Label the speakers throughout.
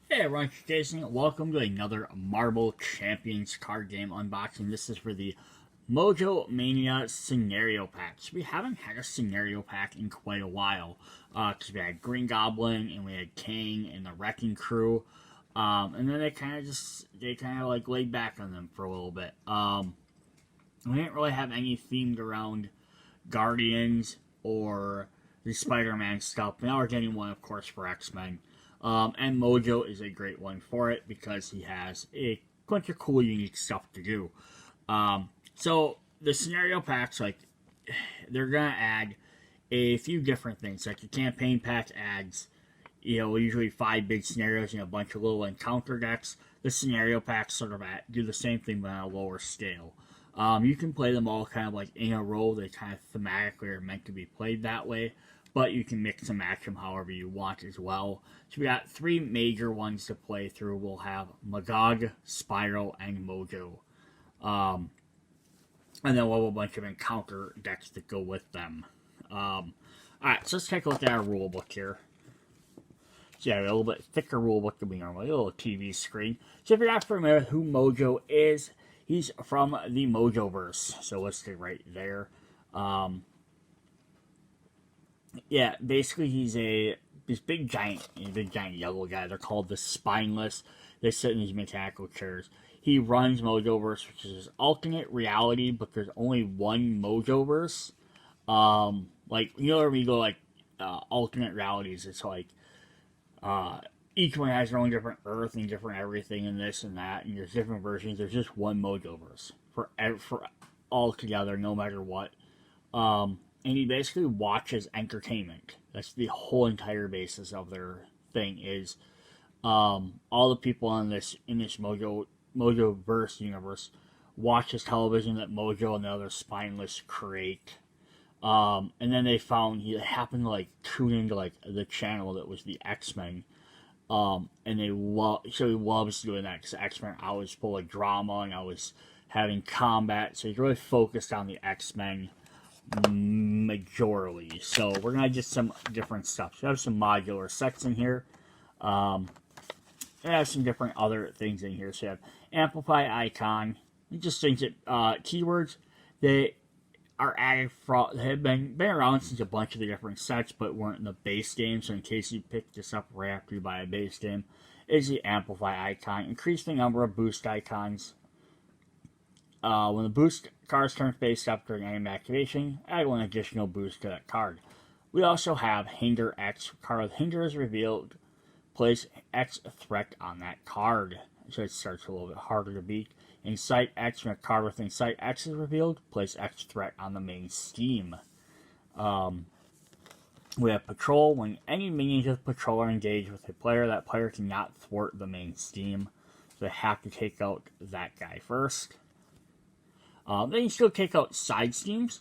Speaker 1: Hey everyone, it's Jason. Welcome to another Marble Champions card game unboxing. This is for the Mojo Mania scenario packs. We haven't had a scenario pack in quite a while because we had Green Goblin and we had King and the Wrecking Crew, and then they kind of like laid back on them for a little bit. We didn't really have any themed around Guardians or the Spider-Man stuff. Now we're getting one, of course, for X-Men. And Mojo is a great one for it because he has a bunch of cool, unique stuff to do. So the scenario packs, like, they're gonna add a few different things. Like the campaign pack adds, usually 5 big scenarios and a bunch of little encounter decks. The scenario packs sort of do the same thing but on a lower scale. You can play them all kind of like in a row. They kind of thematically are meant to be played that way, but you can mix and match them however you want as well. So we got 3 major ones to play through. We'll have Magog, Spiral, and Mojo. And then we'll have a bunch of encounter decks that go with them. Alright, so let's take a look at our rulebook here. So yeah, a little bit thicker rulebook than we normally, a little TV screen. So if you're not familiar with who Mojo is, he's from the Mojoverse. So let's stay right there. Yeah, basically he's this big giant yellow guy. They're called the Spineless. They sit in these mechanical chairs. He runs Mojoverse, which is alternate reality, but there's only one Mojoverse. Like, where we go like alternate realities, it's like each one has their own different Earth and different everything and this and that, and there's different versions. There's just one Mojoverse for all together, no matter what. And he basically watches entertainment. That's the whole entire basis of their thing. Is all the people in this Mojoverse universe watches television that Mojo and the other Spineless create. And then they found he happened to like tune into like the channel that was the X-Men. And he loves doing that because X-Men always full of drama and always having combat. So he's really focused on the X-Men majorly. So we're gonna get some different stuff. So I have some modular sets in here. And I have some different other things in here. So you have amplify icon. Just things that keywords they are added from have been around since a bunch of the different sets, but weren't in the base game. So in case you pick this up right after you buy a base game, is the amplify icon. Increase the number of boost icons. When the boost cards turn face up during enemy activation, add 1 additional boost to that card. We also have Hinder X. Card with Hinder is revealed. Place X threat on that card. So it starts a little bit harder to beat. Incite X. When a card with Incite X is revealed, place X threat on the main scheme. We have Patrol. When any minions with Patrol are engaged with a player, that player cannot thwart the main scheme. So they have to take out that guy first. They can still take out side schemes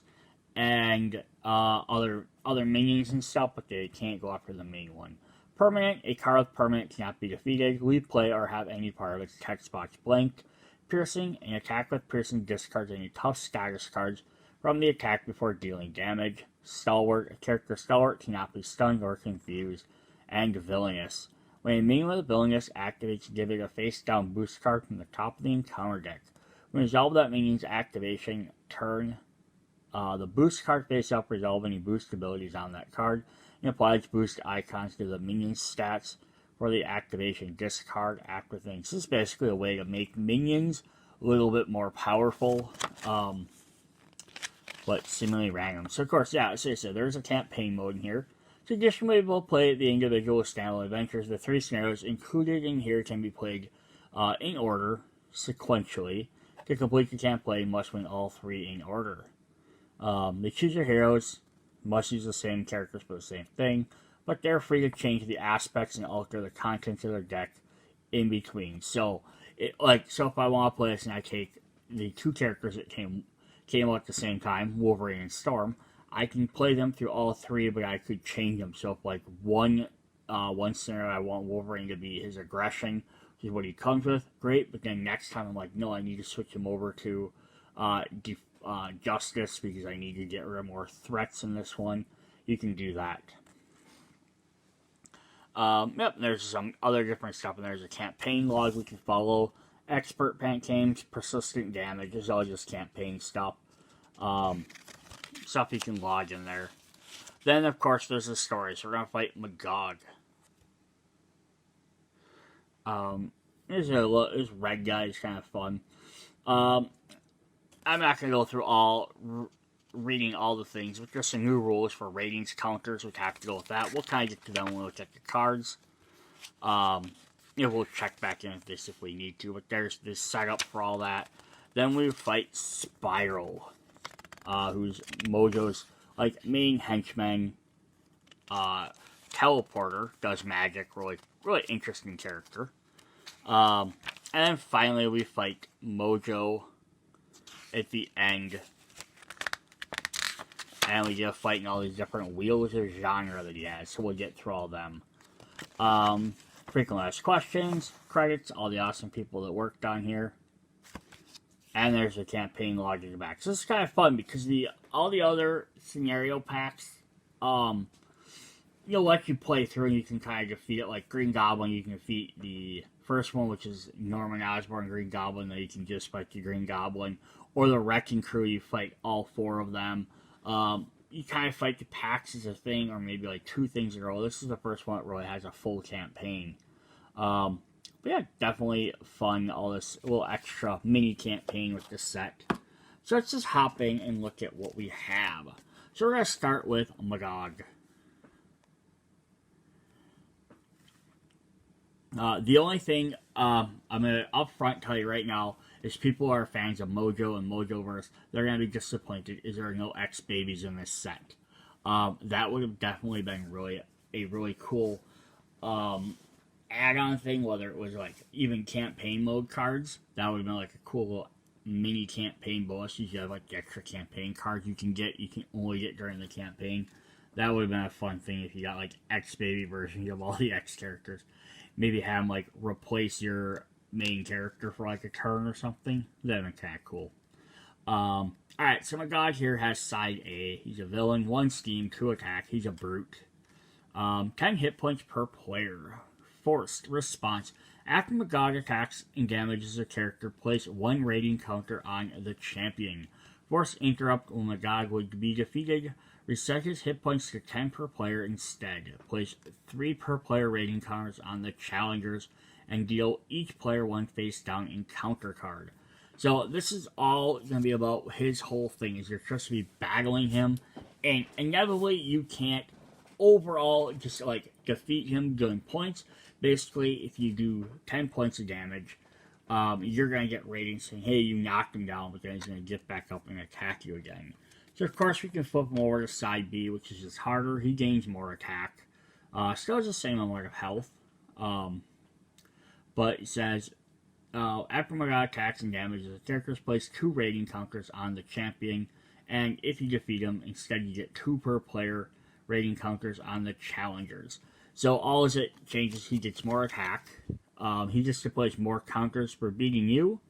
Speaker 1: and other minions and stuff, but they can't go after the main one. Permanent. A card with permanent cannot be defeated. Leave play or have any part of its text box blank. Piercing. An attack with piercing discards any tough status cards from the attack before dealing damage. Stalwart. A character Stalwart cannot be stunned or confused. And Villainous. When a minion with Villainous activates, give it a face-down boost card from the top of the encounter deck. When resolve that minion's activation turn, the boost card face up, resolve any boost abilities on that card, and applies boost icons to the minion's stats for the activation discard after things. This is basically a way to make minions a little bit more powerful, but seemingly random. So of course, yeah, as I said, there's a campaign mode in here. So additionally, we'll play the individual standalone adventures. The 3 scenarios included in here can be played in order, sequentially. To complete the campaign, you must win all 3 in order. They choose your heroes, must use the same characters for the same thing, but they're free to change the aspects and alter the contents of their deck in between. So, if I want to play this and I take the 2 characters that came out at the same time, Wolverine and Storm, I can play them through all 3, but I could change them. So if like one scenario I want Wolverine to be his aggression, which is what he comes with, great, but then next time I'm like, no, I need to switch him over to Justice because I need to get rid of more threats in this one. You can do that. Yep, there's some other different stuff, and there's a campaign log we can follow. Expert games, persistent damage, is all just campaign stuff. Stuff you can log in there. Then, of course, there's the story. So we're going to fight Magog. This red guy is kind of fun. I'm not going to go through reading all the things, but there's some new rules for ratings counters. We have to go with that. We'll kind of get to them when we look at the cards. We'll check back in with this if we need to, but there's this setup for all that. Then we fight Spiral, who's Mojo's main henchman, teleporter, does magic, really interesting character. And then finally we fight Mojo at the end. And we get a fight in all these different wheels or genre that he has, so we'll get through all of them. Frequently asked questions, credits, all the awesome people that worked on here. And there's a campaign log in the back. So this is kind of fun because all the other scenario packs, let you play through and you can kind of defeat it. Like Green Goblin, you can defeat the first one, which is Norman Osborn Green Goblin, then you can just fight the Green Goblin. Or the Wrecking Crew, you fight all 4 of them. You kind of fight the packs as a thing, or maybe like 2 things in a row. This is the first one that really has a full campaign. But yeah, definitely fun, all this little extra mini campaign with this set. So let's just hop in and look at what we have. So we're going to start with Magog. The only thing I'm going to upfront tell you right now is people who are fans of Mojo and Mojoverse, they're going to be disappointed is there are no X-Babies in this set. That would have definitely been a really cool add-on thing, whether it was even campaign mode cards. That would have been a cool little mini campaign bonus. You have the extra campaign cards you can only get during the campaign. That would have been a fun thing if you got X-Baby versions of all the X characters. Maybe have them replace your main character for a turn or something. That'd been kind of cool. Alright, so Magog here has side A. He's a villain, 1 steam, 2 attack. He's a brute. 10 hit points per player. Forced response. After Magog attacks and damages a character, place 1 rating counter on the champion. Forced interrupt when Magog would be defeated. Reset his hit points to 10 per player instead. Place 3 per player rating counters on the challengers and deal each player 1 face down encounter card. So this is all going to be about his whole thing, is you're supposed to be battling him, and inevitably you can't overall just defeat him doing points. Basically, if you do 10 points of damage, you're going to get ratings saying, hey, you knocked him down, but then he's going to get back up and attack you again. So, of course, we can flip him over to side B, which is just harder. He gains more attack. Still has the same amount of health. But it says, after Magog attacks and damages, the characters place 2 rating counters on the champion. And if you defeat him, instead you get 2 per player rating counters on the challengers. So all as it changes, he gets more attack. He just displays more counters for beating you.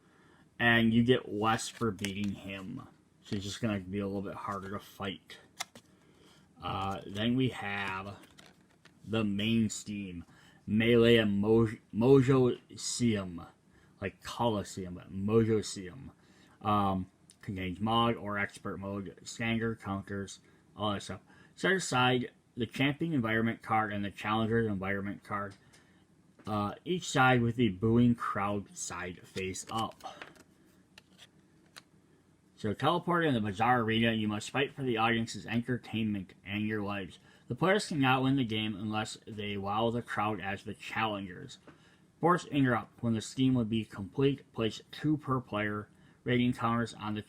Speaker 1: And you get less for beating him. So it's just going to be a little bit harder to fight. Then we have the main steam. Melee and Mojo-suem. Like Coliseum, but Mojo-suem. Contains mod or expert mode, standard counters, all that stuff. Set aside the champion environment card and the challenger's environment card. Each side with the booing crowd side face up. So teleport in the Bazaar Arena, you must fight for the audience's entertainment and your lives. The players cannot win the game unless they wow the crowd as the challengers. Force interrupt. When the scheme would be complete, place 2 per player rating counters on the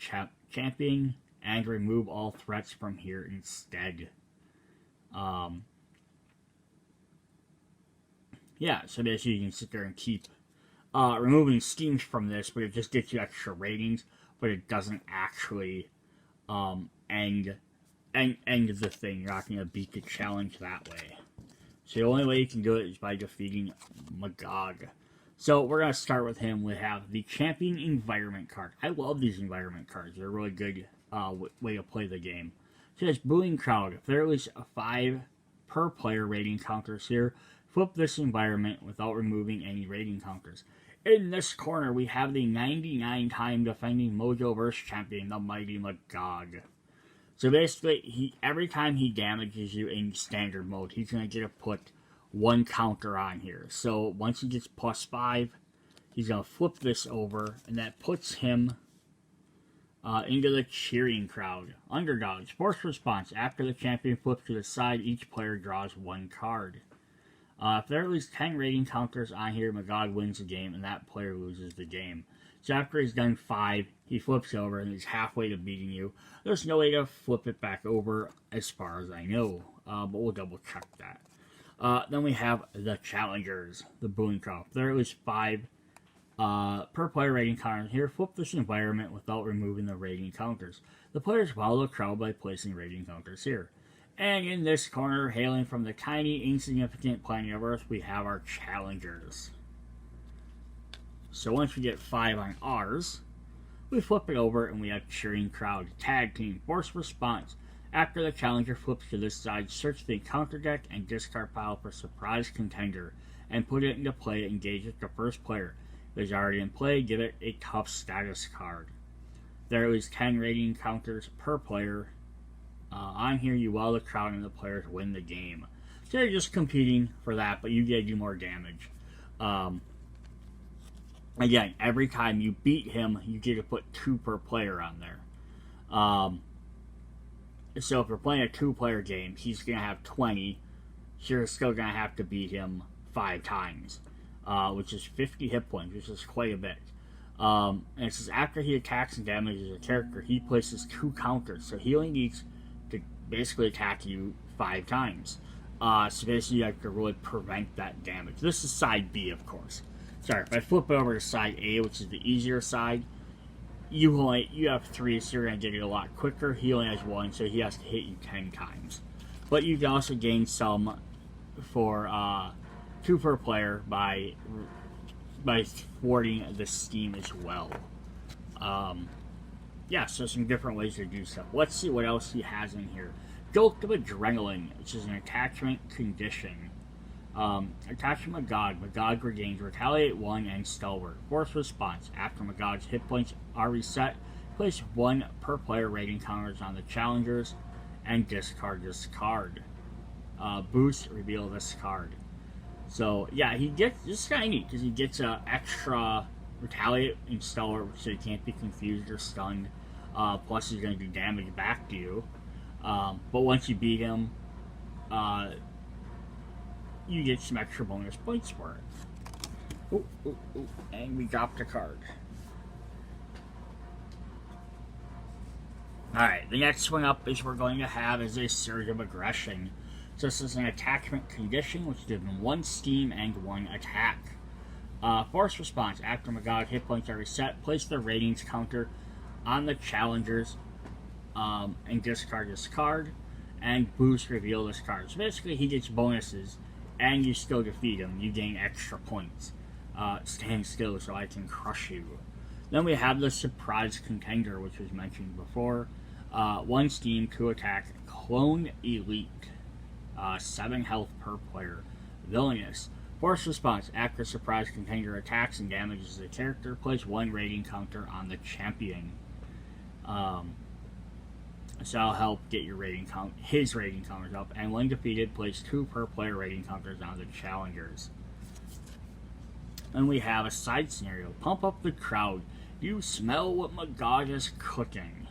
Speaker 1: champion and remove all threats from here instead. Yeah, so basically you can sit there and keep removing schemes from this, but it just gets you extra ratings. But it doesn't actually end the thing. You're not going to beat the challenge that way. So the only way you can do it is by defeating Magog. So we're going to start with him. We have the Champion Environment card. I love these environment cards. They're a really good way to play the game. It says Booing Crowd. If there is 5 per player rating counters here, Flip this environment without removing any rating counters. In this corner, we have the 99-time defending Mojo-verse champion, the mighty Magog. So basically, every time he damages you in standard mode, he's going to get to put one counter on here. So once he gets +5, he's going to flip this over, and that puts him into the cheering crowd. Underdogs. Force response. After the champion flips to the side, each player draws one card. If there are at least 10 rating counters on here, Magog wins the game, and that player loses the game. So after he's done 5, he flips over, and he's halfway to beating you. There's no way to flip it back over, as far as I know, but we'll double check that. Then we have the challengers, the Boon Crow. If there are at least 5 per player rating counters here, flip this environment without removing the rating counters. The players follow the crowd by placing rating counters here. And in this corner, hailing from the tiny, insignificant planet of Earth, we have our challengers. So once we get 5 on ours, we flip it over and we have cheering crowd. Tag team, force response. After the challenger flips to this side, search the encounter deck and discard pile for surprise contender and put it into play to engage with the first player. If it's already in play, give it a tough status card. There are at least 10 rating counters per player. On here, you wow the crowd and the players win the game. So you're just competing for that, but you get to do more damage. Again, every time you beat him, you get to put 2 per player on there. So if you're playing a 2-player game, he's going to have 20. So you're still going to have to beat him 5 times, which is 50 hit points, which is quite a bit. And it says after he attacks and damages a character, he places 2 counters. So he only needs to basically attack you 5 times. So basically you have to really prevent that damage. This is side B, of course. Sorry, if I flip it over to side A, which is the easier side, you have 3, so you're going to get it a lot quicker. He only has 1, so he has to hit you 10 times. But you can also gain some for 2 per player by thwarting the steam as well. Yeah, so some different ways to do so. Let's see what else he has in here. Jolt of Adrenaline, which is an attachment condition. Attachment Magog. Magog regains Retaliate 1 and Stalwart. Force response. After Magog's hit points are reset, place 1 per player rating counters on the challengers and discard this card. Boost, reveal this card. So, yeah, this is kind of neat because he gets an extra Retaliate and Stalwart, so he can't be confused or stunned. Plus, he's going to do damage back to you. But once you beat him, you get some extra bonus points for it. And we dropped a card. Alright, the next one up is we're going to have is a Surge of Aggression. So this is an attachment condition, which gives him 1 steam and 1 attack. Force response. After Magog hit points are reset, place the ratings counter on the challengers and discard this card. And boost, reveal this card. So basically he gets bonuses and you still defeat him. You gain extra points. Stand still so I can crush you. Then we have the surprise contender, which was mentioned before. 1 steam, 2 attack, clone elite. 7 health per player. Villainous. Force response. After surprise contender attacks and damages the character, place 1 rating counter on the champion. So I'll help get your his rating counters up. And when defeated, place 2 per player rating counters on the challengers. And we have a side scenario. Pump up the crowd. You smell what Magog is cooking.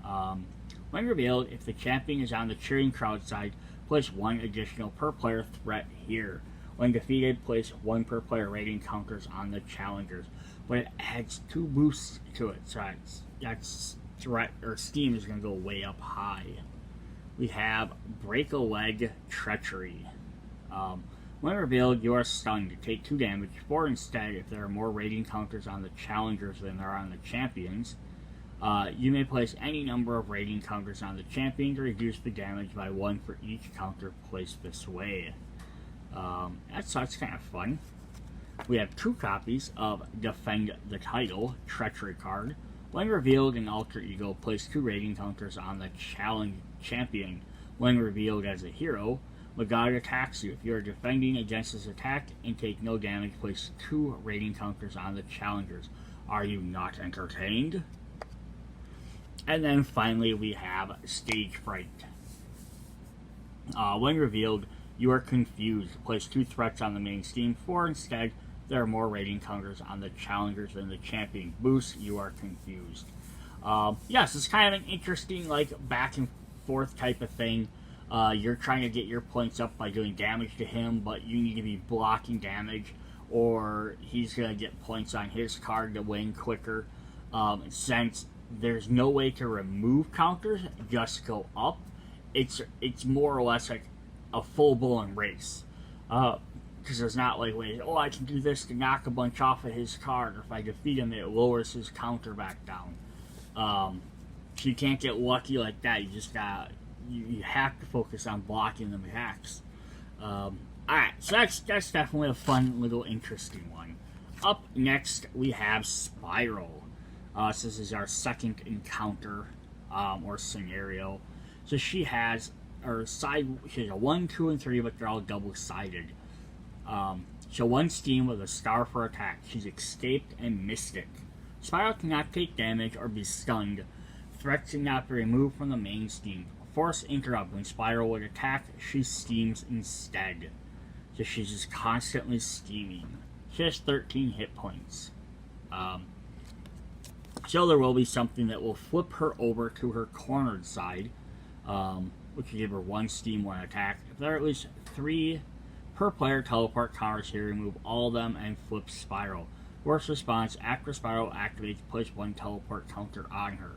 Speaker 1: When revealed, if the champion is on the cheering crowd side, place 1 additional per player threat here. When defeated, place 1 per player rating counters on the challengers. But it adds 2 boosts to it, so that's threat or steam is going to go way up high. We have Break a Leg Treachery. When revealed, you are stunned. Take 2 damage. 4 instead if there are more rating counters on the challengers than there are on the champions. You may place any number of rating counters on the champion to reduce the damage by 1 for each counter placed this way. That's kind of fun. We have 2 copies of Defend the Title, Treachery card. When revealed in Alter Ego, place 2 rating counters on the champion. When revealed as a hero, Magog attacks you. If you are defending against this attack and take no damage, place 2 rating counters on the challengers. Are you not entertained? And then finally we have Stage Fright. When revealed, you are confused. Place 2 threats on the main steam. 4 instead, there are more rating counters on the challengers than the champion boost. You are confused. Yes, it's kind of an interesting, like, back and forth type of thing. You're trying to get your points up by doing damage to him, but you need to be blocking damage, or he's going to get points on his card to win quicker. Since there's no way to remove counters, just go up, it's more or less like a full-blown race. Because there's not like ways, oh, I can do this to knock a bunch off of his card, or if I defeat him, it lowers his counter back down. So you can't get lucky like that. You just got you have to focus on blocking the attacks. Alright, so that's definitely a fun little interesting one. Up next we have Spiral. So this is our second encounter or scenario. So she has she has a 1, 2, and 3, but they're all double-sided. So 1 steam with a star for attack. She's escaped and mystic. Spiral cannot take damage or be stunned. Threats cannot be removed from the main steam. Force interrupt. When Spiral would attack, she steams instead. So she's just constantly steaming. She has 13 hit points. So there will be something that will flip her over to her cornered side, which will give her 1 steam, 1 attack. If there are at least 3 per player teleport counters here, remove all of them and flip Spiral. Force response, after Spiral activates, place 1 teleport counter on her.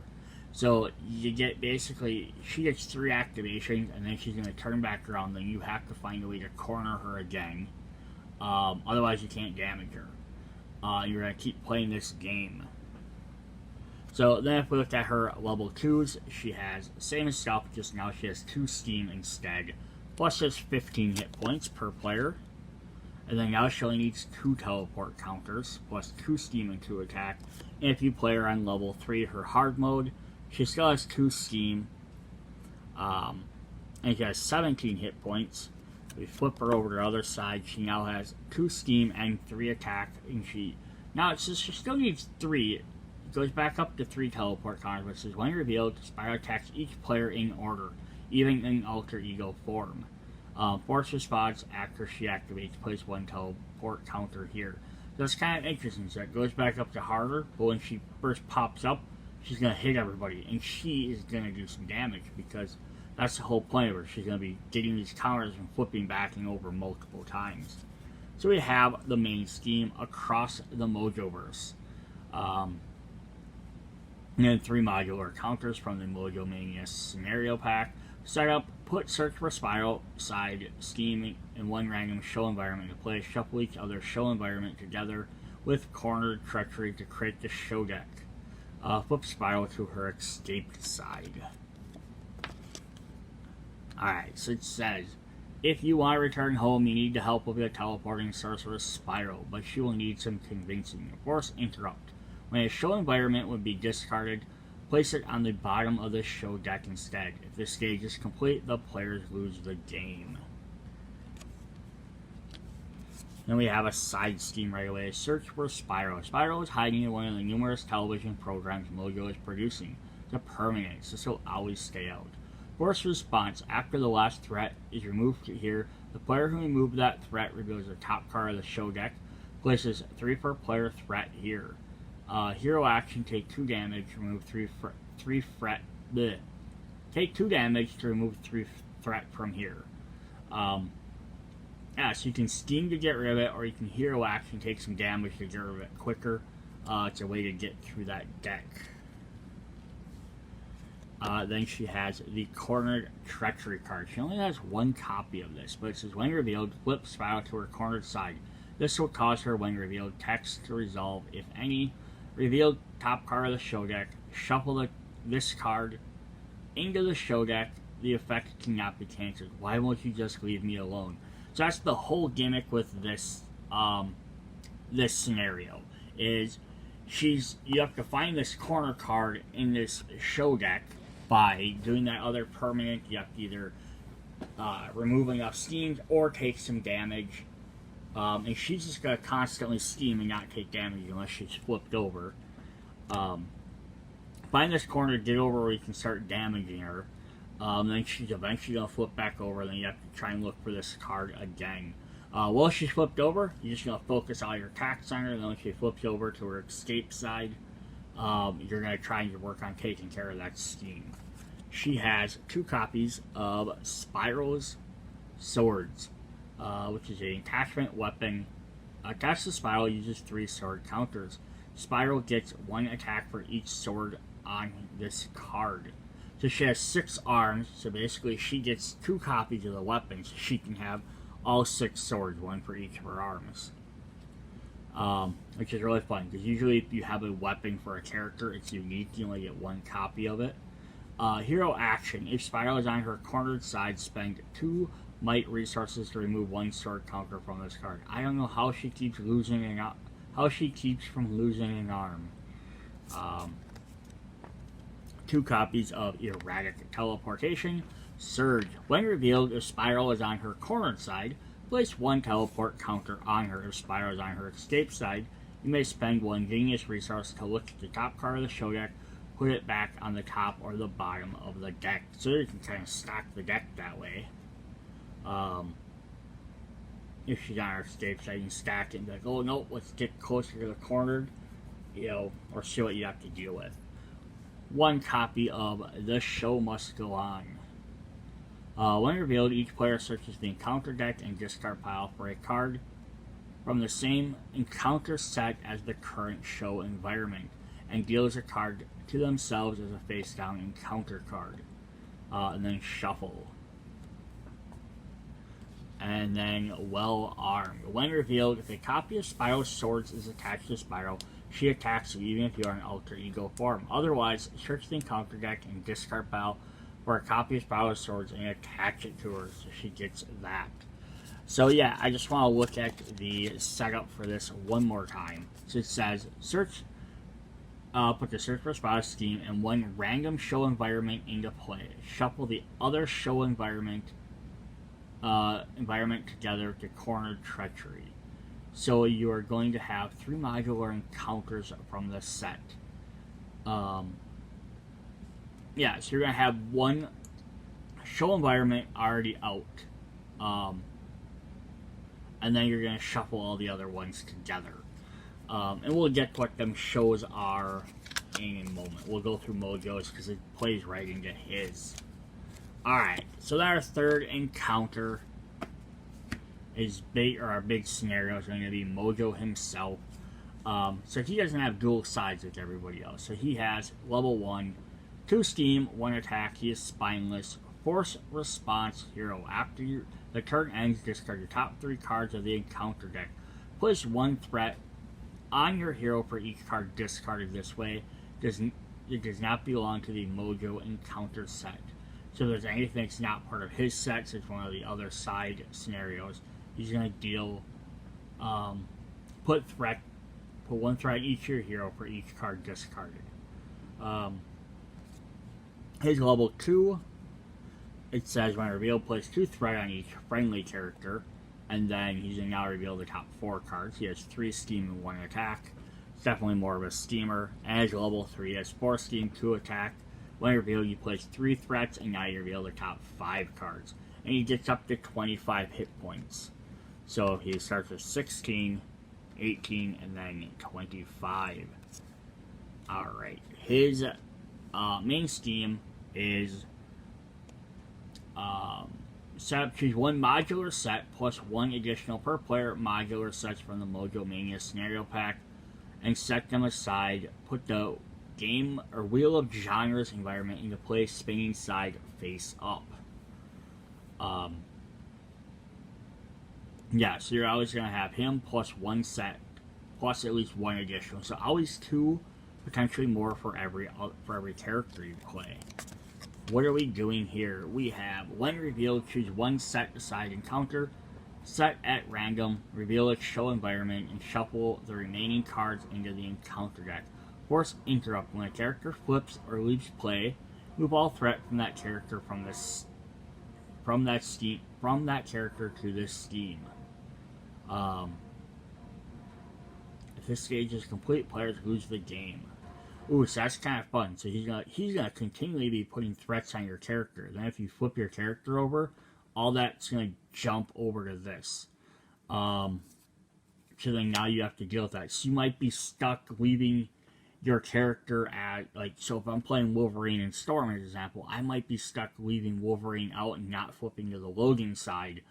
Speaker 1: So you get basically, she gets 3 activations, and then she's going to turn back around, then you have to find a way to corner her again. Otherwise you can't damage her. You're going to keep playing this game. So then if we look at her level 2s, she has the same as stuff, just now she has 2 steam instead. Plus just 15 hit points per player. And then now she only needs 2 teleport counters, plus 2 steam and 2 attack. And if you play her on level 3, her hard mode, she still has 2 steam. And she has 17 hit points. We flip her over to the other side, she now has 2 steam and 3 attack. And she still needs 3. It goes back up to 3 teleport counters, which is when revealed, Spiral attacks each player in order, even in alter ego form. Force response, after she activates, place 1 teleport counter here. So it's kind of interesting. So it goes back up to harder, but when she first pops up, she's going to hit everybody, and she is going to do some damage, because that's the whole point of her. She's going to be getting these counters and flipping back and over multiple times. So we have the main scheme across the Mojoverse. And then 3 modular counters from the Mojo Mania scenario pack. Setup, put search for Spiral, side, steam, in 1 random show environment to play. Shuffle each other's show environment together with cornered treachery to create the show deck. Flip Spiral to her escaped side. Alright, so it says, if you want to return home, you need the help of the teleporting sorceress Spiral, but she will need some convincing. Force interrupt. When a show environment would be discarded, place it on the bottom of the show deck instead. If the stage is complete, the players lose the game. Then we have a side steam right away. Search for Spiral. Spiral is hiding in one of the numerous television programs Mojo is producing. The permanent, so she'll always stay out. Force response. After the last threat is removed here, the player who removed that threat reveals the top card of the show deck. Places 3 per player threat here. Hero action, take 2 damage, remove 3 threat. Bleh. Take 2 damage to remove 3 threat from here. Yeah, so you can steam to get rid of it, or you can hero action, take some damage to get rid of it quicker. It's a way to get through that deck. Then she has the cornered treachery card. She only has 1 copy of this, but it says when revealed, flip Spiral to her cornered side. This will cause her, when revealed, text to resolve, if any. Revealed top card of the show deck. Shuffle this card into the show deck. The effect cannot be cancelled. Why won't you just leave me alone? So that's the whole gimmick with this this scenario. Is you have to find this corner card in this show deck by doing that other permanent. You have to either remove enough steam or take some damage. And she's just going to constantly steam and not take damage unless she's flipped over. Find this corner, get over where you can start damaging her. Then she's eventually going to flip back over, then you have to try and look for this card again. While she's flipped over, you're just going to focus all your attacks on her, and then when she flips over to her escape side, you're going to try and work on taking care of that steam. She has 2 copies of Spiral's Swords, which is an attachment weapon. Attached to Spiral uses 3 sword counters. Spiral gets 1 attack for each sword on this card. So she has 6 arms, so basically she gets 2 copies of the weapon, so she can have all 6 swords, 1 for each of her arms. Which is really fun, because usually if you have a weapon for a character, it's unique, you only get 1 copy of it. Hero action. If Spiral is on her cornered side, spend 2 might resources to remove 1 sword counter from this card. I don't know how she keeps from losing an arm. 2 copies of Erratic Teleportation. Surge. When revealed, if Spiral is on her cornered side, place 1 teleport counter on her. If Spiral is on her escape side, you may spend 1 genius resource to look at the top card of the show deck, put it back on the top or the bottom of the deck. So you can kind of stack the deck that way. If she's on her escape side, you can stack it and be like, oh no, let's get closer to the cornered, or see what you have to deal with. 1 copy of The Show Must Go On. When revealed, each player searches the encounter deck and discard pile for a card from the same encounter set as the current show environment, and deals a card to themselves as a face-down encounter card. And then shuffle. And then Well Armed. When revealed, if a copy of Spiral's Swords is attached to Spiral, she attacks you even if you are in alter ego form. Otherwise, search the encounter deck and discard pile for a copy of Spiral's Swords and attach it to her so she gets that. So yeah, I just want to look at the setup for this one more time. So it says, search, put the search for Spiral's Steam and 1 random show environment into play. Shuffle the other show environment together to corner Treachery. So you are going to have 3 modular encounters from the set. Yeah, so you're going to have 1 show environment already out. And then you're going to shuffle all the other ones together. And we'll get what them shows are in a moment. We'll go through Mojo's because it plays right into his. Alright, so our third encounter is our big scenario is going to be Mojo himself. So he doesn't have dual sides like everybody else. So he has level 1, 2 steam, 1 attack. He is spineless. Force response hero. After the turn ends, discard your top 3 cards of the encounter deck. Place 1 threat on your hero for each card discarded this way. It does not belong to the Mojo encounter set. So if there's anything that's not part of his set, so it's one of the other side scenarios, he's going to deal, put 1 threat each your hero for each card discarded. His level 2, it says when revealed, place 2 threat on each friendly character, and then he's going to now reveal the top 4 cards. He has 3 steam and 1 attack. It's definitely more of a steamer. And his level 3 has 4 steam, 2 attack. When revealed, you place 3 threats, and now you reveal the top 5 cards. And he gets up to 25 hit points. So he starts with 16, 18, and then 25. Alright. His main steam is choose 1 modular set plus 1 additional per player modular sets from the Mojo Mania scenario pack and set them aside. Put the game or Wheel of Genres environment into play, spinning side face up. Yeah, so you're always going to have him plus 1 set plus at least 1 additional. So always 2, potentially more for every character you play. What are we doing here? We have, when revealed, choose 1 set aside encounter, set at random, reveal its show environment, and shuffle the remaining cards into the encounter deck. Force interrupt. When a character flips or leaves play, move all threat from that character from from that scheme, from that character to this scheme. If this stage is complete, players lose the game. Ooh, so that's kind of fun. So he's gonna continually be putting threats on your character. Then if you flip your character over, all that's gonna jump over to this. So then now you have to deal with that. So you might be stuck leaving your character at, like, so if I'm playing Wolverine and Storm, as an example, I might be stuck leaving Wolverine out and not flipping to the loading side,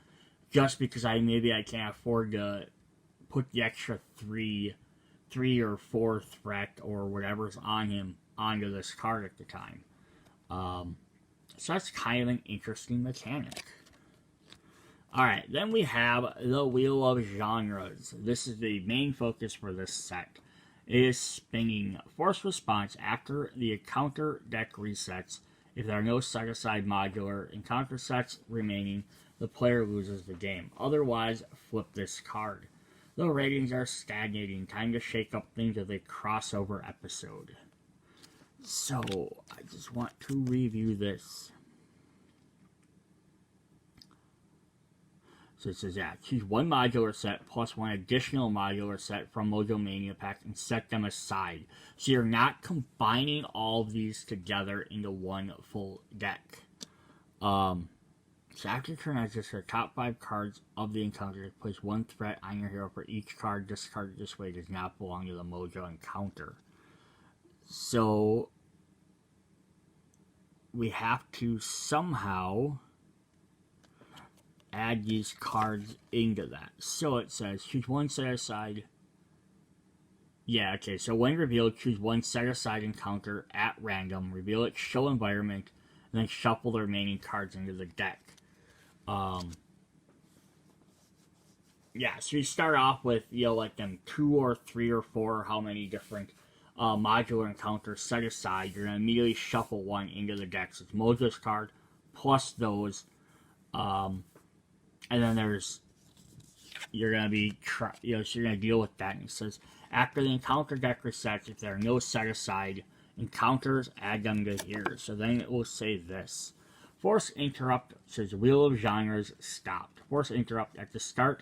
Speaker 1: just because I can't afford to put the extra three or four threat or whatever's on him onto this card at the time. So that's kind of an interesting mechanic. Alright, then we have the Wheel of Genres. This is the main focus for this set. It is spinning. Force response after the encounter deck resets. If there are no set-aside modular encounter sets remaining, the player loses the game. Otherwise, flip this card. The ratings are stagnating. Time to shake up things with a crossover episode. So, I just want to review this. So it says, yeah, choose one modular set plus one additional modular set from Mojo Mania pack and set them aside. So you're not combining all of these together into one full deck. So after turn, I just the top 5 cards of the encounter. Place one threat on your hero for each card discarded this way does not belong to the Mojo encounter. So we have to somehow add these cards into that. So it says, choose one set aside. Yeah, okay, so when revealed, choose one set aside encounter at random, reveal its show environment, and then shuffle the remaining cards into the deck. Yeah, so you start off with, like them 2 or 3 or 4, how many different modular encounters set aside. You're going to immediately shuffle one into the deck. So it's Mojo's card, plus those, and then you're going to be, so you're going to deal with that. And it says, after the encounter deck resets, if there are no set-aside encounters, add them to here. So then it will say this. Force interrupt, says Wheel of Genres stopped. Force interrupt at the start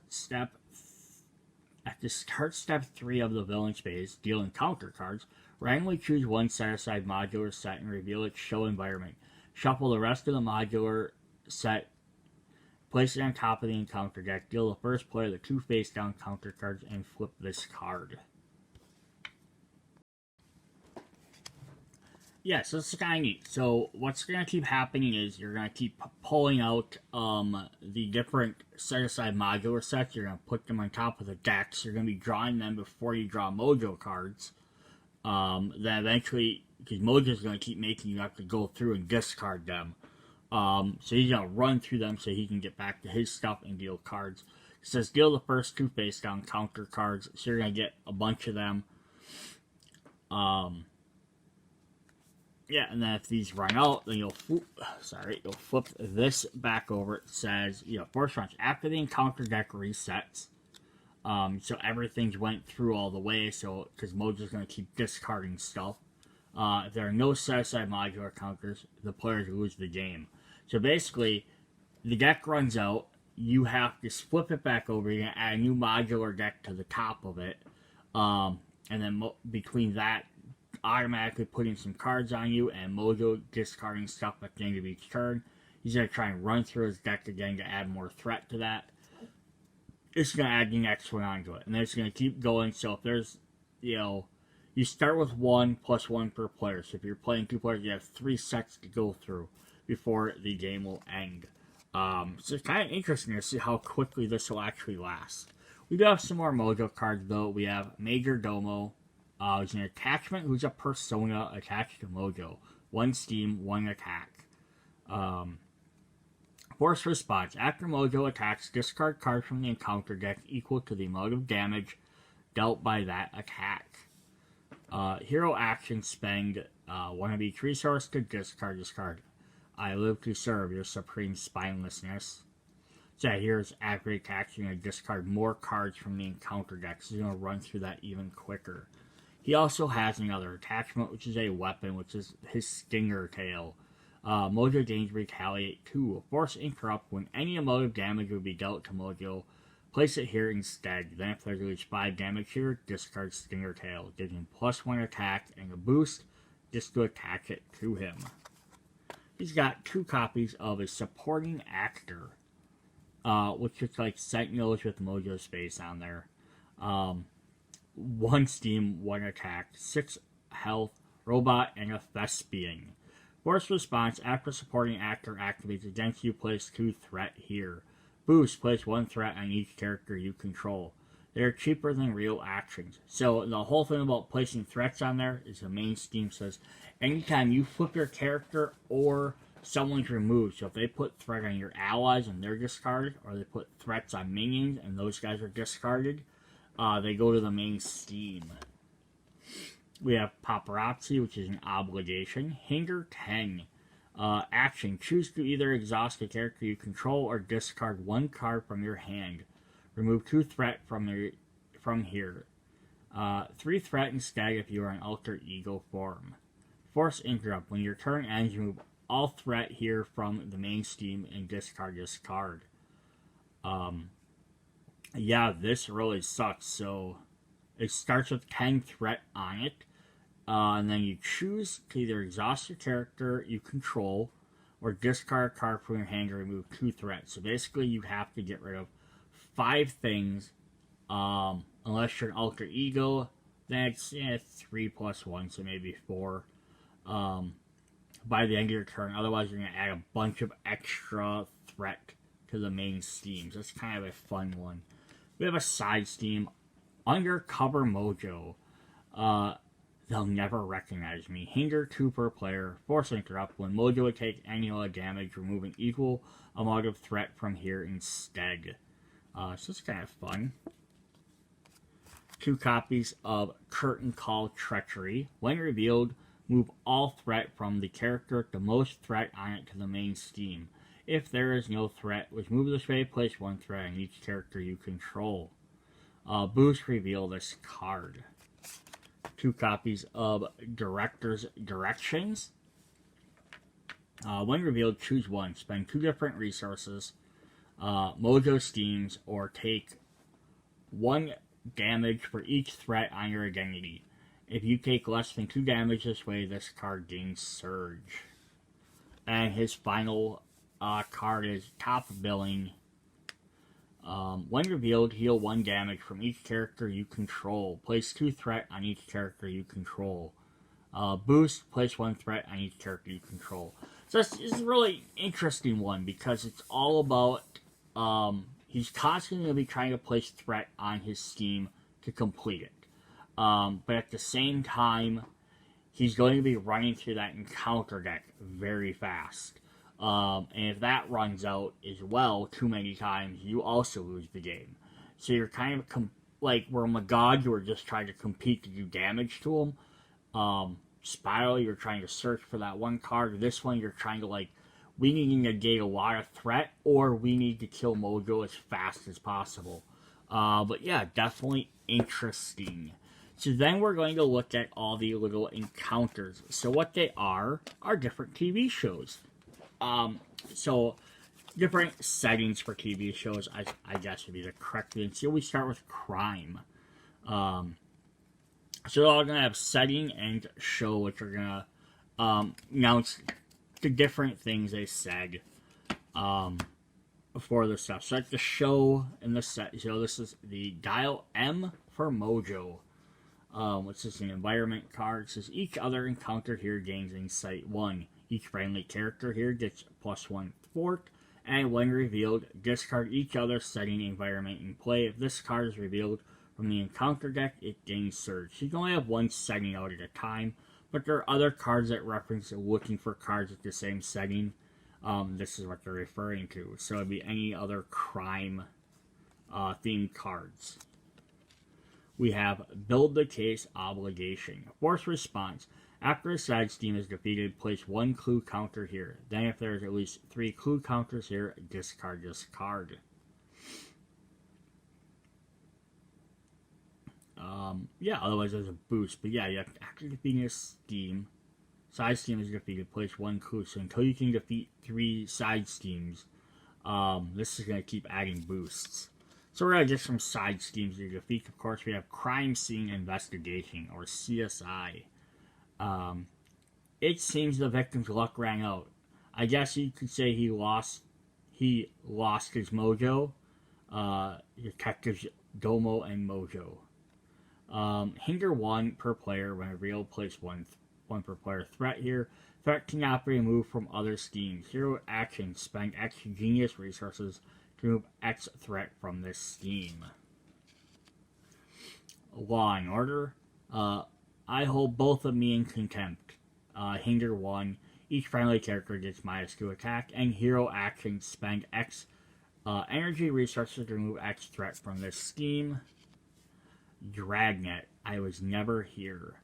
Speaker 1: step 3 of the villain's phase, deal encounter cards. Randomly choose one set-aside modular set and reveal its show environment. Shuffle the rest of the modular set, place it on top of the encounter deck, deal the first player the 2 face-down counter cards, and flip this card. Yeah, so it's kind of neat. So what's going to keep happening is you're going to keep pulling out the different set-aside modular sets. You're going to put them on top of the decks. You're going to be drawing them before you draw Mojo cards. Then eventually, because Mojo's going to keep making you have to go through and discard them. So he's going to run through them so he can get back to his stuff and deal cards. It says deal the first 2 face-down counter cards. So you're going to get a bunch of them. Yeah, and then if these run out, then you'll flip this back over. It says, force runs after the encounter deck resets. So everything's went through all the way, so because Mojo's going to keep discarding stuff. If there are no set-aside modular counters, the players lose the game. So basically, the deck runs out, you have to flip it back over, you're going to add a new modular deck to the top of it, and then between that, automatically putting some cards on you, and Mojo discarding stuff at the end of each turn. He's going to try and run through his deck again to add more threat to that. It's going to add the next one onto it, and then it's going to keep going, so if there's, you start with 1 plus 1 per player. So if you're playing 2 players, you have 3 sets to go through before the game will end. So it's kind of interesting to see how quickly this will actually last. We do have some more Mojo cards, though. We have Major Domo, who's an attachment, who's a persona attached to Mojo. 1 steam, 1 attack. Force response. After Mojo attacks, discard cards from the encounter deck equal to the amount of damage dealt by that attack. Hero action, spend 1 of each resource to discard this card. I live to serve your supreme spinelessness. So here's accurate attacks. You're going to discard more cards from the encounter deck, so you're going to run through that even quicker. He also has another attachment, which is a weapon, which is his Stinger Tail. Mojo gains Retaliate 2. Force Interrupt. When any emotive damage would be dealt to Mojo, place it here instead. Then if there's at least 5 damage here, discard Stinger Tail. Gives him +1 attack and a boost just to attach it to him. He's got 2 copies of a supporting actor, which is like Sentinels with Mojo's face on there. 1 steam, 1 attack, 6 health, robot, and a thespian. Force response, after supporting actor activates against you, place 2 threat here. Boost, place 1 threat on each character you control. They are cheaper than real actions. So the whole thing about placing threats on there is the main scheme says anytime you flip your character or someone's removed, so if they put threat on your allies and they're discarded, or they put threats on minions and those guys are discarded, they go to the main scheme. We have Paparazzi, which is an obligation. Hinder 10. Action. Choose to either exhaust a character you control or discard 1 card from your hand. Remove 2 threat from here. 3 threat instead if you are in alter ego form. Force Interrupt. When your turn ends, remove all threat here from the main scheme and discard this card. Yeah, this really sucks. So it starts with 10 threat on it. And then you choose to either exhaust your character you control or discard a card from your hand to remove 2 threats. So basically you have to get rid of 5 things, unless you're an alter ego. Then it's 3 plus 1, so maybe 4 by the end of your turn. Otherwise you're going to add a bunch of extra threat to the main schemes. That's kind of a fun one. We have a side scheme, Undercover Mojo. They'll never recognize me. Hinder 2 per player. Force Interrupt. When Mojo would take any damage, remove an equal amount of threat from here instead. So it's kind of fun. 2 copies of Curtain Call Treachery. When revealed, move all threat from the character with the most threat on it to the main scheme. If there is no threat, which move this way, place 1 threat on each character you control. Boost, reveal this card. 2 copies of Director's Directions. When revealed, choose 1. Spend 2 different resources, Mojo Steams, or take 1 damage for each threat on your identity. If you take less than 2 damage this way, this card gains Surge. And his final card is Top Billing. When revealed, heal 1 damage from each character you control. Place 2 threat on each character you control. Boost, place 1 threat on each character you control. So this is a really interesting one because it's all about, he's constantly going to be trying to place threat on his scheme to complete it. But at the same time, he's going to be running through that encounter deck very fast. And if that runs out as well too many times, you also lose the game. So you're kind of like where Magog, you were just trying to compete to do damage to him. Spiral, you're trying to search for that 1 card. This one, you're trying to we need to negate a lot of threat, or we need to kill Mojo as fast as possible. But yeah, definitely interesting. So then we're going to look at all the little encounters. So what they are different TV shows. So different settings for TV shows, I guess would be the correct thing. So we start with crime. So they're all going to have setting and show, which are going to announce the different things they said for the stuff. So like the show and the set. So this is the Dial M for Mojo, which is an environment card. It says each other encounter here gains Insight 1. Each friendly character here gets +1 fort, and when revealed, discard each other setting environment in play. If this card is revealed from the encounter deck, it gains Surge. So you can only have 1 setting out at a time, but there are other cards that reference looking for cards with the same setting. This is what they're referring to. So it'd be any other crime themed cards. We have Build the Case Obligation. Force Response. After a side scheme is defeated, place 1 clue counter here. Then if there's at least 3 clue counters here, discard this card. Yeah, otherwise there's a boost. But yeah, you have to after defeating a Side steam is defeated. Place 1 clue. So until you can defeat 3 side steams, this is going to keep adding boosts. So we're going to get some side steams to defeat. Of course, we have Crime Scene Investigation, or CSI. It seems the victim's luck ran out. I guess you could say he lost his mojo. Detectives Domo and Mojo. Hinder 1 per player when revealed. Place 1 per player. Threat here. Threat cannot be removed from other schemes. Hero action. Spend X genius resources to remove X threat from this scheme. Law and Order. I hold both of me in contempt. Hinder 1. Each friendly character gets -2 attack. And hero action. Spend X energy resources to remove X threat from this scheme. Dragnet. I was never here.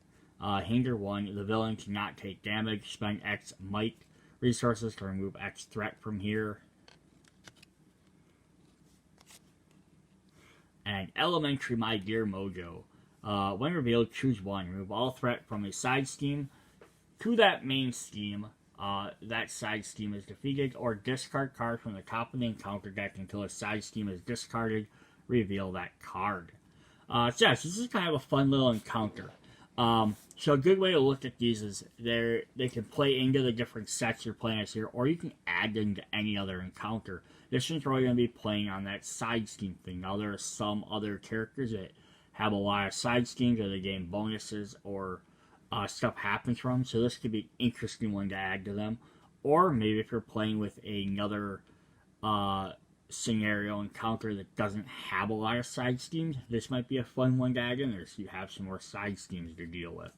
Speaker 1: Hinder 1. The villain cannot take damage. Spend X might resources to remove X threat from here. And Elementary My Dear Mojo. When revealed, choose 1. Remove all threat from a side scheme to that main scheme. That side scheme is defeated, or discard card from the top of the encounter deck until a side scheme is discarded. Reveal that card. So yes, this is kind of a fun little encounter. So a good way to look at these is they can play into the different sets you're playing as here, or you can add them to any other encounter. This one's probably going to be playing on that side scheme thing. Now there are some other characters that have a lot of side schemes, or they gain bonuses, or stuff happens from them, so this could be an interesting one to add to them. Or maybe if you're playing with another scenario encounter that doesn't have a lot of side schemes, this might be a fun one to add in there, so you have some more side schemes to deal with.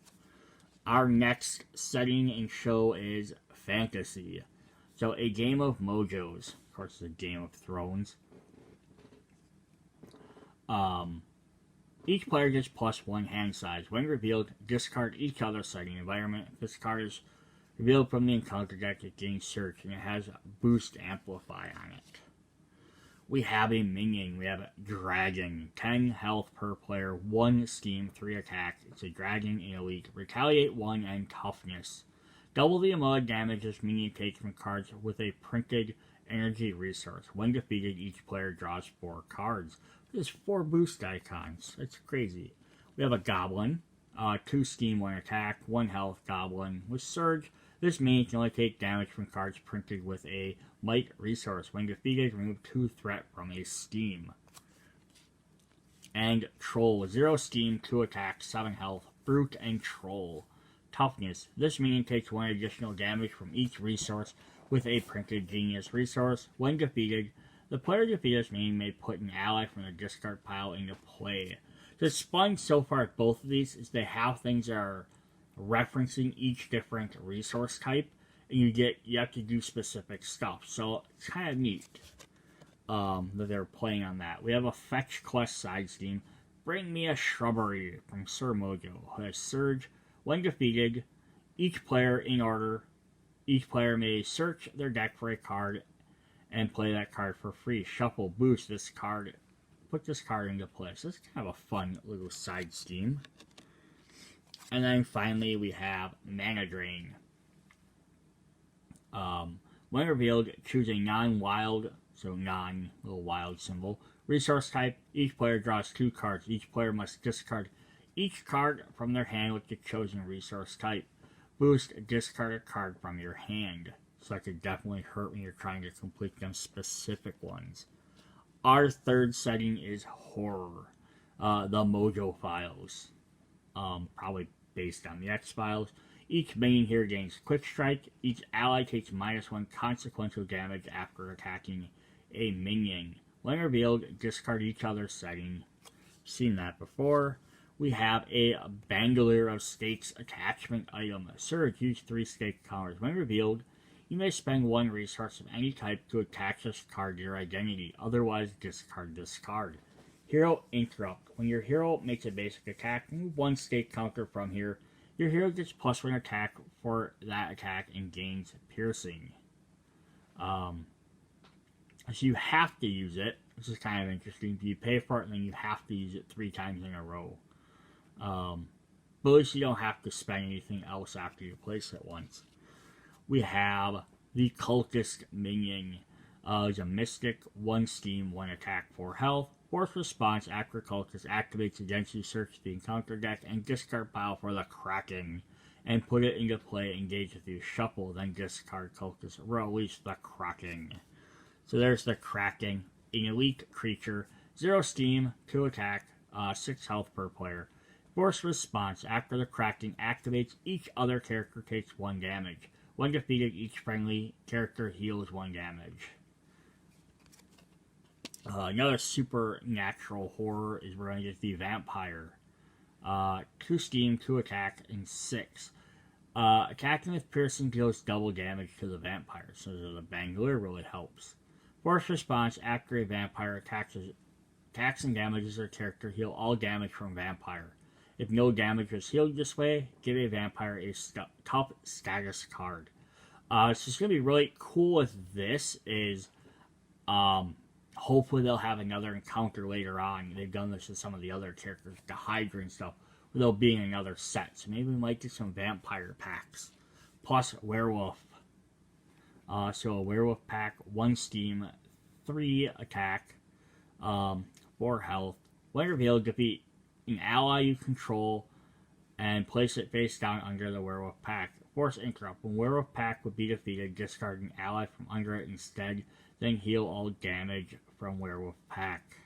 Speaker 1: Our next setting and show is Fantasy. So a game of mojos. Of course, it's a Game of Thrones. Each player gets +1 hand size. When revealed, discard each other setting environment. If this card is revealed from the encounter deck, it gains search, and it has Boost Amplify on it. We have a minion. We have a dragon. 10 health per player, 1 scheme, 3 attack. It's a dragon in elite. Retaliate 1 and toughness. Double the amount of damage this minion takes from cards with a printed energy resource. When defeated, each player draws 4 cards. There's 4 boost icons. It's crazy. We have a goblin. 2 scheme, 1 attack, 1 health goblin with surge. This minion can only take damage from cards printed with a might resource. When defeated, remove 2 threat from a scheme. And troll. 0 scheme, 2 attack, 7 health, brute and troll. Toughness. This minion takes 1 additional damage from each resource with a printed genius resource. When defeated, the player defeated this minion may put an ally from the discard pile into play. What's fun so far at both of these is they have things that are referencing each different resource type, and you have to do specific stuff. So it's kind of neat that they're playing on that. We have a fetch quest side scheme. Bring me a shrubbery from Sir Mojo, who has surge. When defeated, each player may search their deck for a card and play that card for free. Shuffle, boost this card, put this card into play. So it's kind of a fun little side scheme. And then finally we have Mana Drain. When revealed, choose a non-wild, so non-little wild symbol, resource type. Each player draws 2 cards. Each player must discard each card from their hand with the chosen resource type. Boost, discard a card from your hand. So that could definitely hurt when you're trying to complete them specific ones. Our third setting is horror. The Mojo Files. Probably based on the X-Files. Each minion here gains Quick Strike. Each ally takes -1 consequential damage after attacking a minion. When revealed, discard each other's setting. Seen that before. We have a Bandolier of Stakes attachment item. Surge, use 3 stake counters. When revealed, you may spend 1 resource of any type to attach this card to your identity. Otherwise, discard this card. Hero Interrupt. When your hero makes a basic attack, remove 1 stake counter from here. Your hero gets +1 attack for that attack and gains piercing. So you have to use it. This is kind of interesting. You pay for it and then you have to use it 3 times in a row. but at least you don't have to spend anything else after you place it once. We have the Cultist Minion. Is a Mystic, 1 Steam, 1 Attack, 4 Health. Force response after Cultist activates against you, search the encounter deck and discard pile for the Kraken and put it into play, engage with you, shuffle, then discard Cultist, release the Kraken. So there's the Kraken, an elite creature, 0 Steam, 2 Attack, 6 Health per player. Force response after the Kraken activates, each other character takes 1 damage. When defeated, each friendly character heals 1 damage. Another supernatural horror is we're going to get the Vampire. 2 Steam, 2 Attack, and 6. Attacking with Piercing deals double damage to the Vampire, so the Bangalore really helps. Force response after a Vampire attacks and damages their character, heal all damage from Vampire. If no damage was healed this way, give a Vampire a top status card. So it's going to be really cool with this is, hopefully they'll have another encounter later on. They've done this with some of the other characters, the Hydra and stuff, where there'll be another set. So maybe we might get some Vampire packs. Plus Werewolf. So a Werewolf pack, 1 Steam, 3 Attack, 4 Health. When revealed, defeat an ally you control and place it face down under the Werewolf pack. Force interrupt. When Werewolf pack would be defeated, discard an ally from under it instead, then heal all damage from Werewolf pack.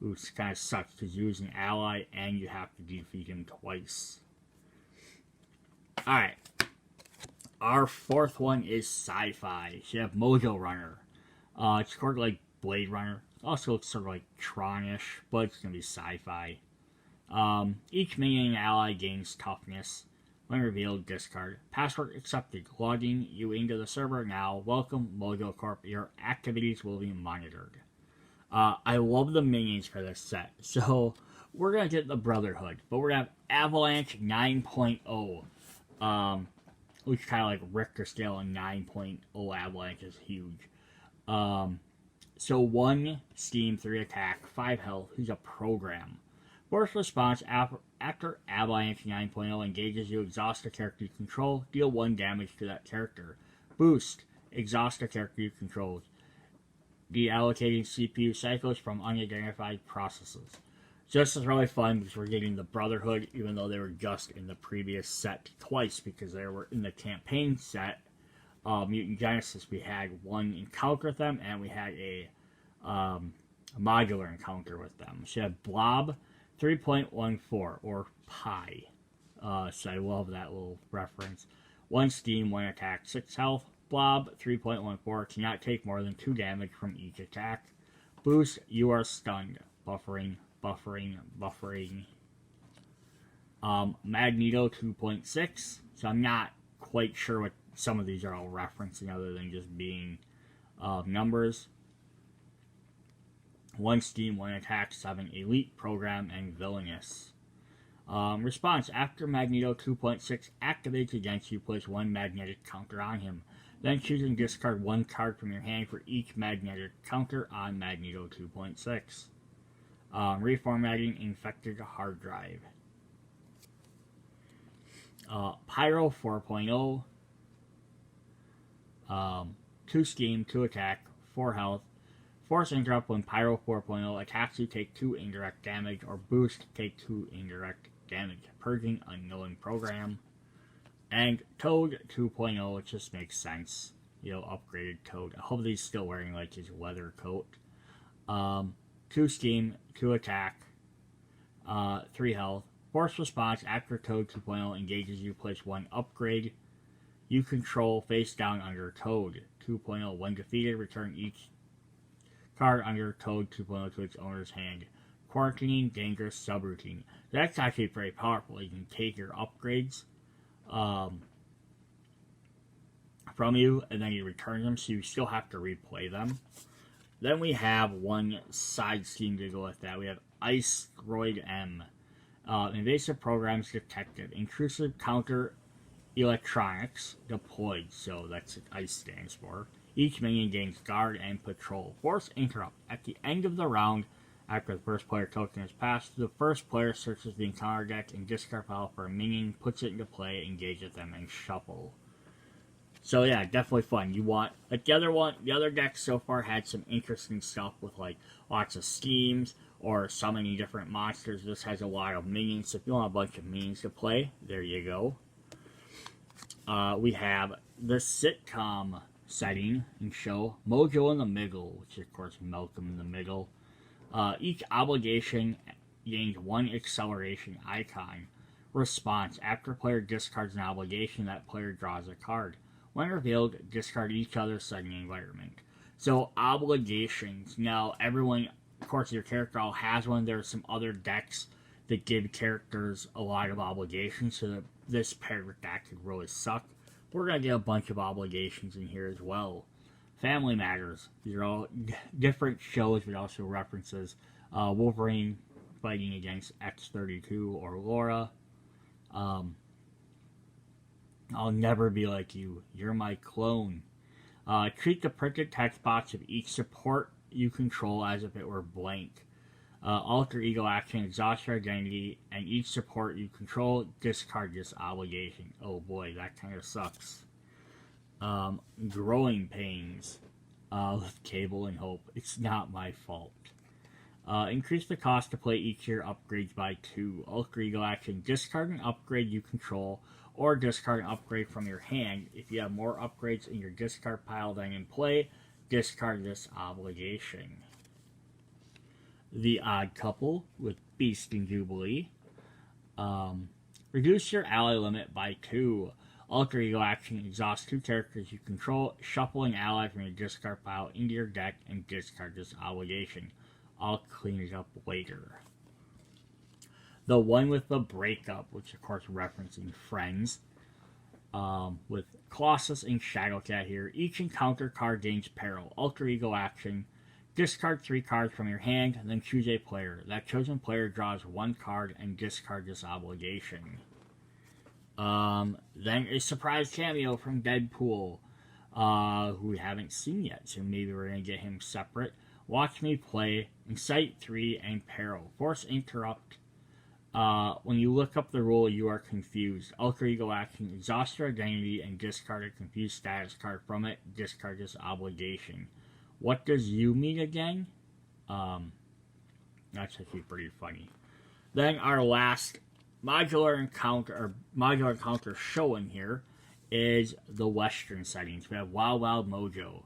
Speaker 1: Ooh, it kind of sucks because you use an ally and you have to defeat him twice. Alright. Our 4th one is sci-fi. So you have Mojo Runner. It's sort of like Blade Runner. Also looks sort of like Tron-ish, but it's going to be sci-fi. Each minion and ally gains toughness. When revealed, discard. Password accepted. Logging you into the server now. Welcome, Mojo Corp. Your activities will be monitored. I love the minions for this set. So, we're going to get the Brotherhood. But we're going to have Avalanche 9.0. Which kind of like Richter scale and 9.0 Avalanche is huge. So 1 Steam, 3 Attack, 5 Health. Who's a program. Force response after Avalanche 9.0 engages you, exhaust a character you control, deal 1 damage to that character. Boost, exhaust a character you control. Deallocating CPU cycles from unidentified processes. This is really fun because we're getting the Brotherhood, even though they were just in the previous set twice, because they were in the campaign set. Mutant Genesis, we had 1 encounter with them, and we had a modular encounter with them. So you have Blob 3.14, or Pi. So I love that little reference. 1 Steam, 1 Attack, 6 Health. Blob 3.14 cannot take more than 2 damage from each attack. Boost, you are stunned. Buffering. Magneto 2.6. So I'm not quite sure what some of these are all referencing other than just being numbers. 1 Steam, 1 Attack, 7 Elite, Program, and Villainous. Response. After Magneto 2.6 activates against you, place 1 magnetic counter on him. Then choose and discard 1 card from your hand for each magnetic counter on Magneto 2.6. Reformatting infected hard drive. Pyro 4.0. 2 Steam, 2 Attack, 4 Health. Force interrupt. When Pyro 4.0 attacks you, take 2 indirect damage, or Boost, take 2 indirect damage. Purging unknown program. And Toad 2.0, it just makes sense. You know, upgraded Toad. I hope he's still wearing like his leather coat. 2 Steam, 2 Attack, 3 Health. Force response after Toad 2.0 engages you, place 1 upgrade you control face down under Toad 2.0. When defeated, return each card under Toad 2.0 to its owner's hand. Quarantining dangerous subroutine. That's actually very powerful. You can take your upgrades from you, and then you return them, so you still have to replay them. Then we have 1 side scheme to go with that. We have Iceroid M. Invasive programs detected. Intrusive counter electronics deployed. So that's what ICE stands for. Each minion gains guard and patrol. Force interrupt. At the end of the round, After the first player token is passed, the first player searches the encounter deck and discard pile for a minion, puts it into play, engages them, and shuffle. So yeah, definitely fun. You want, like the other decks so far had some interesting stuff with like lots of schemes or summoning different monsters. This has a lot of minions, so if you want a bunch of minions to play, there you go. We have the sitcom setting and show Mojo in the Middle, which is of course Malcolm in the Middle. Each obligation gains one acceleration icon. Response: after a player discards an obligation, that player draws a card. When revealed, discard each other's setting environment. So obligations. Now everyone, of course, your character all has one. There are some other decks that give characters a lot of obligations, so that this paired with that could really suck. We're gonna get a bunch of obligations in here as well. Family Matters. These are all different shows, but also references. Wolverine fighting against X-32 or Laura. I'll never be like you. You're my clone. Treat the printed text box of each support you control as if it were blank. Alter ego action, exhaust your identity, and each support you control, discard this obligation. Oh boy, that kind of sucks. Growing pains with Cable and Hope. It's not my fault. Increase the cost to play each of your upgrades by 2. Alter ego action, discard an upgrade you control, or discard an upgrade from your hand. If you have more upgrades in your discard pile than in play, discard this obligation. The Odd Couple with Beast and Jubilee. Reduce your ally limit by 2. Alter ego action, exhaust 2 characters you control, shuffle an ally from your discard pile into your deck, and discard this obligation. I'll clean it up later. The one with the breakup, which of course referencing Friends, with Colossus and Shadowcat here. Each encounter card gains peril. Alter ego action, discard 3 cards from your hand, then choose a player. That chosen player draws 1 card and discard this obligation. Then a surprise cameo from Deadpool, who we haven't seen yet, so maybe we're going to get him separate. Watch me play, Incite 3, and Peril. Force Interrupt. When you look up the rule, you are confused. Alter ego action, exhaust your identity and discard a confused status card from it. Discard this obligation. What does you mean again? That's actually pretty funny. Then our last modular encounter show in here is the Western settings. We have Wild Wild Mojo.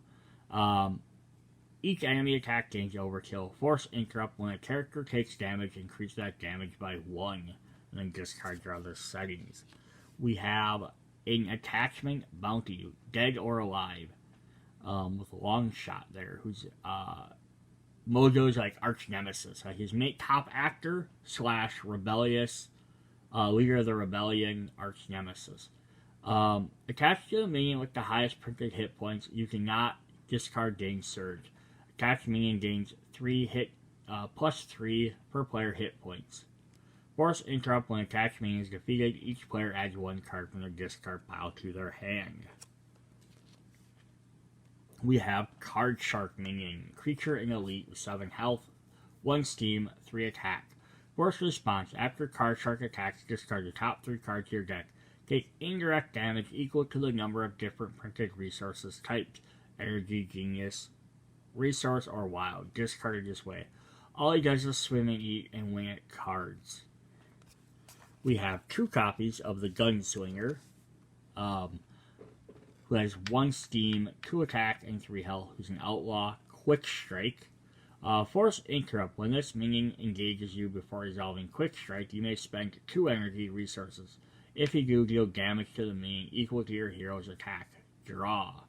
Speaker 1: Each enemy attack gains overkill. Force Interrupt. When a character takes damage, increase that damage by 1. And then discard your other settings. We have an attachment bounty, Dead or Alive, with Longshot there, who's Mojo's like arch nemesis. His main top actor / rebellious leader of the rebellion, arch nemesis. Attached to the minion with the highest printed hit points, you cannot discard gain surge. Attached minion gains 3 hit plus 3 per player hit points. Force Interrupt. When attached minion is defeated, each player adds 1 card from their discard pile to their hand. We have Card Shark minion, creature and elite with 7 health, 1 steam, 3 attack. Force Response. After Card Shark attacks, discard the top 3 cards to your deck. Take indirect damage equal to the number of different printed resources typed: energy, genius, resource, or wild. Discarded this way. All he does is swim and eat and win at cards. We have 2 copies of the Gunslinger, who has 1 steam, 2 attack, and 3 health, who's an outlaw. Quick Strike. Force Interrupt. When this minion engages you before resolving Quick Strike, you may spend 2 energy resources. If you do, deal damage to the minion equal to your hero's attack. Draw.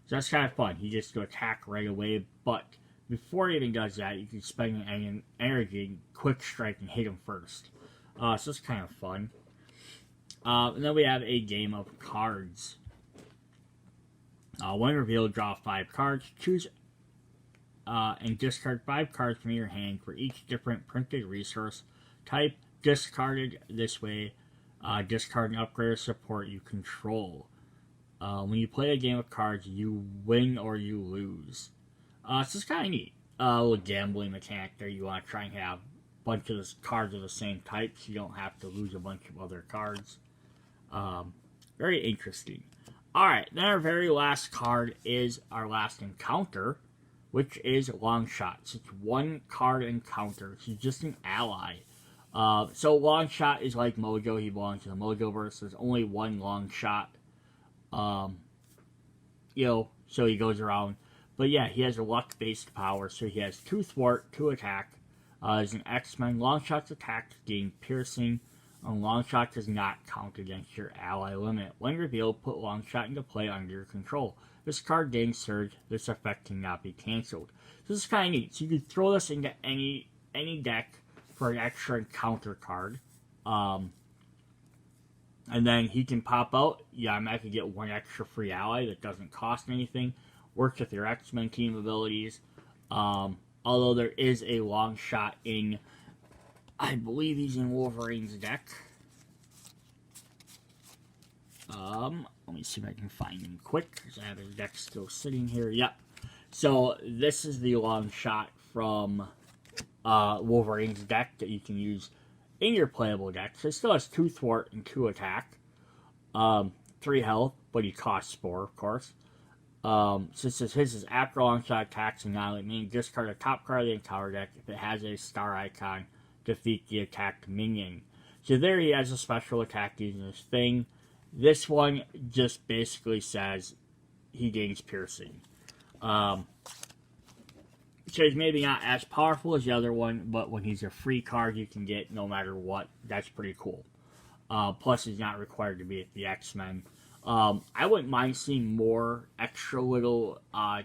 Speaker 1: So that's kind of fun. He gets to attack right away, but before he even does that, you can spend an energy, Quick Strike, and hit him first. So it's kind of fun. And then we have a game of cards. When revealed, draw 5 cards. Choose and discard 5 cards from your hand for each different printed resource type. Discarded this way. Discard and upgrade support you control. When you play a game of cards, you win or you lose. So it's kind of neat. a little gambling mechanic there. You want to try and have a bunch of cards of the same type, so you don't have to lose a bunch of other cards. Very interesting. Alright, then our very last card is our last encounter, which is Long Shot. So it's one card encounter. He's just an ally. So Long Shot is like Mojo. He belongs to the Mojoverse. There's only one Long Shot. So he goes around. But yeah, he has a luck-based power. So he has 2 thwart, 2 attack. He's an X-Men. Long Shot's attack gain piercing. And Long Shot does not count against your ally limit. When revealed, put Long Shot into play under your control. This card gains Surge. This effect cannot be cancelled. So this is kind of neat. So you can throw this into any deck for an extra encounter card. And then he can pop out. Yeah, I'm going to get 1 extra free ally that doesn't cost anything. Works with your X-Men team abilities. Although there is a Long Shot in, I believe he's in Wolverine's deck. Let me see if I can find him quick, because I have his deck still sitting here. Yep. So this is the Long Shot from Wolverine's deck that you can use in your playable deck. So it still has 2 thwart and 2 attack. 3 health, but he costs 4, of course. Since his is after Long Shot attacks and annihilate minion, discard a top card of the entire deck. If it has a star icon, defeat the attacked minion. So there he has a special attack using this thing. This one just basically says he gains piercing. So he's maybe not as powerful as the other one, but when he's a free card you can get no matter what, that's pretty cool. Plus he's not required to be at the X-Men. I wouldn't mind seeing more extra little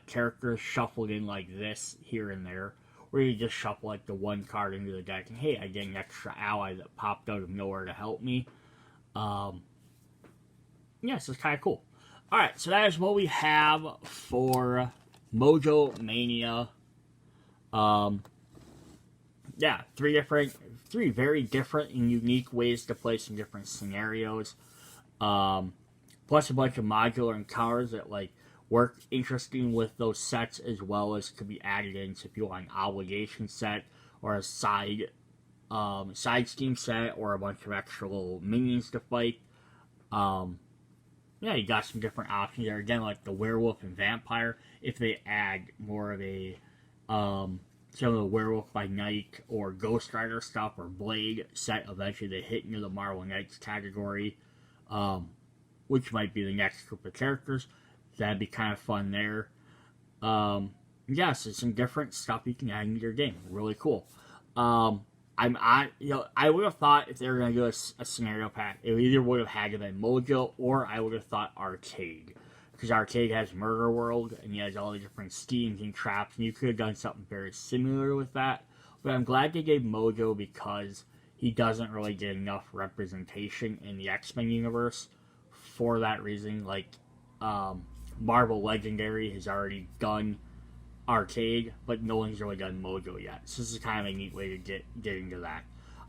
Speaker 1: characters shuffled in like this here and there, where you just shuffle like the 1 card into the deck and hey, I get an extra ally that popped out of nowhere to help me. Yes, it's kind of cool. Alright, so that is what we have for Mojo Mania. Yeah, 3 very different and unique ways to play some different scenarios. Plus a bunch of modular encounters that work interesting with those sets, as well as could be added in. So if you want an obligation set or a side scheme set or a bunch of extra little minions to fight. Yeah, you got some different options there. Again, like the werewolf and vampire, if they add more of a some of the werewolf by night or Ghost Rider stuff or Blade set, eventually they hit into the Marvel Knights category, which might be the next group of characters. That'd be kind of fun there. Yeah, so some different stuff you can add into your game. Really cool. I would have thought if they were going to do a scenario pack, it either would have had to be Mojo, or I would have thought Arcade. Because Arcade has Murder World, and he has all the different schemes and traps, and you could have done something very similar with that. But I'm glad they gave Mojo, because he doesn't really get enough representation in the X-Men universe for that reason. Like, Marvel Legendary has already done Arcade, but no one's really done Mojo yet. So this is kind of a neat way to get into that.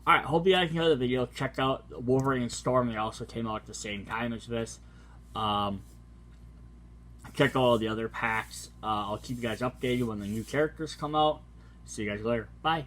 Speaker 1: Alright, hope you guys enjoyed the video. Check out Wolverine and Storm. They also came out at the same time as this. Check out all the other packs. I'll keep you guys updated when the new characters come out. See you guys later. Bye.